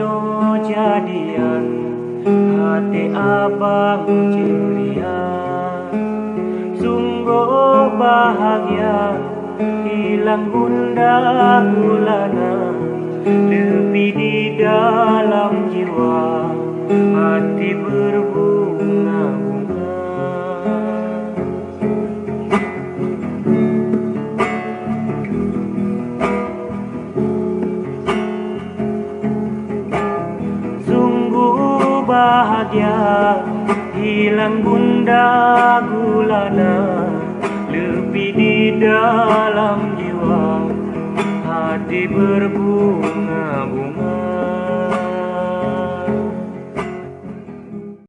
Nyo jadian, hati abang ceria. Sungguh bahagia, hilang gundah gulana, lebih di dalam jiwa, hati berbunga-bunga. Sungguh bahagia, hilang gundah gulana, lebih di dalam jiwa, hati berbunga-bunga.